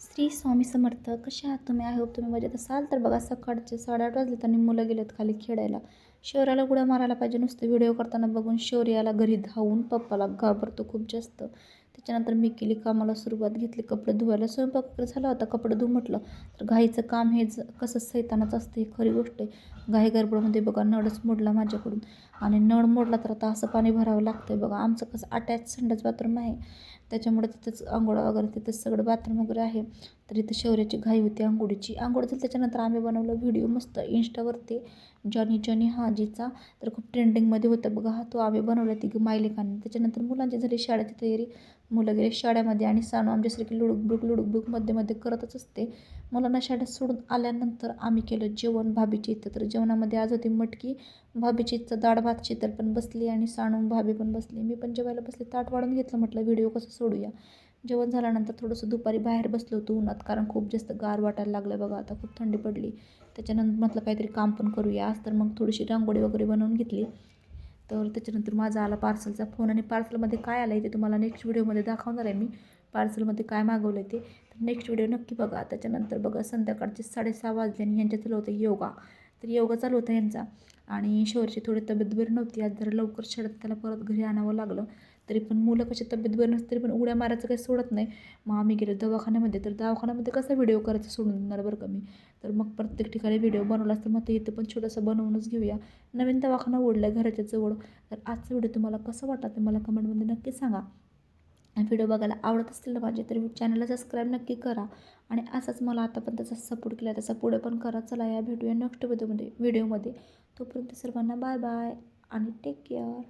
श्री स्वामी समर्थ. कशा आहात तुम्ही? आय होप तुम्ही मजेत असाल. तर बघा, सकाळचे 8:30 वाजलेत आणि मुलं गेलेत खाली खेळायला. शौर्याला उड्या मारायला पाहिजे, नुसतं व्हिडिओ करताना बघून शौर्याला घरी धावून पप्पाला घाबरतो खूप जास्त. त्याच्यानंतर मी केली कामाला सुरुवात, घेतली कपडे धुवायला. स्वयंपाक वगैरे झाला होता, कपडे धुवू म्हटलं. तर घाईचं काम हे कसं सैतानाचं असतं, हे खरी गोष्ट आहे. घाई गडबडमध्ये बघा नळच मोडला माझ्याकडून, आणि नळ मोडला तर आता असं पाणी भरावं लागतं आहे बघा. आमचं कसं अटॅच संडास बाथरूम आहे, त्याच्यामुळे तिथंच अंघोळ वगैरे, तिथंच सगळं बाथरूम वगैरे आहे. तर इथं शौर्याची घाई होती अंघोळीची. अंघोळ झाली त्याच्यानंतर आम्ही बनवलं व्हिडिओ मस्त इंस्टावरती, जॉनी जॉनी हाजीचा. तर खूप ट्रेंडिंगमध्ये होतं बघा हा, तो आम्ही बनवला तिघं मायलेकांनी. त्याच्यानंतर मुलांची झाली शाळेची तयारी, मुलं गेले शाळेमध्ये, आणि सानू आमच्यासारखी लुडूक मध्ये करतच असते. मुलांना शाळेत सोडून आल्यानंतर आम्ही केलं जेवण भाभीची इथं. तर जेवणामध्ये आज होती मटकी, भाभीची इथं डाळ भात, शीतल पण बसली आणि सानू भाभी पण बसली. मी पण जेवायला बसले, ताट वाढून घेतलं, म्हटलं व्हिडिओ कसं सोडूया. जेवण झाल्यानंतर थोडंसं दुपारी बाहेर बसलो होतो उन्हात, कारण खूप जास्त गार वाटायला लागलं बघा, आता खूप थंडी पडली. त्याच्यानंतर म्हटलं काहीतरी काम पण करूया आज, तर मग थोडीशी रांगोळी वगैरे बनवून घेतली. तर त्याच्यानंतर माझा आला पार्सलचा फोन, आणि पार्सलमध्ये काय आलं आहे ते तुम्हाला नेक्स्ट व्हिडिओमध्ये दाखवणार आहे मी. पार्सलमध्ये काय मागवलं आहे ते, तर नेक्स्ट व्हिडिओ नक्की बघा. त्याच्यानंतर बघा संध्याकाळचे 6:30 वाजले आणि यांच्या चालू होतं योगा. तर योगा चालू होता यांचा, आणि शौर्याची थोडी तब्येत बरी नव्हती आज, जरा लवकर शाळेत त्याला परत घरी आणावं लागलं. तरी पण मुलं कशी तब्येत बरी नसते तरी पण उड्या मारायचं काही सोडत नाही. मग आम्ही गेलो दवाखान्यामध्ये. तर दवाखान्यामध्ये कसा व्हिडिओ करायचा सोडून देणार बरं का मी. तर मग प्रत्येक ठिकाणी व्हिडिओ बनवला असतं, मग ते इथं पण छोटंसं बनवूनच घेऊया. नवीन दवाखाना उघडला आहे घराच्या जवळ. तर आजचा व्हिडिओ तुम्हाला कसं वाटला ते मला कमेंटमध्ये नक्की सांगा. आणि व्हिडिओ बघायला आवडत असतील ना माझे, तर चॅनलला सबस्क्राईब नक्की करा. आणि असाच मला आता पण त्याचा सपोर्ट केला, तसा पुढे पण करा. चला, या भेटूया नेक्स्ट व्हिडिओमध्ये. तोपर्यंत सर्वांना बाय बाय आणि टेक केअर.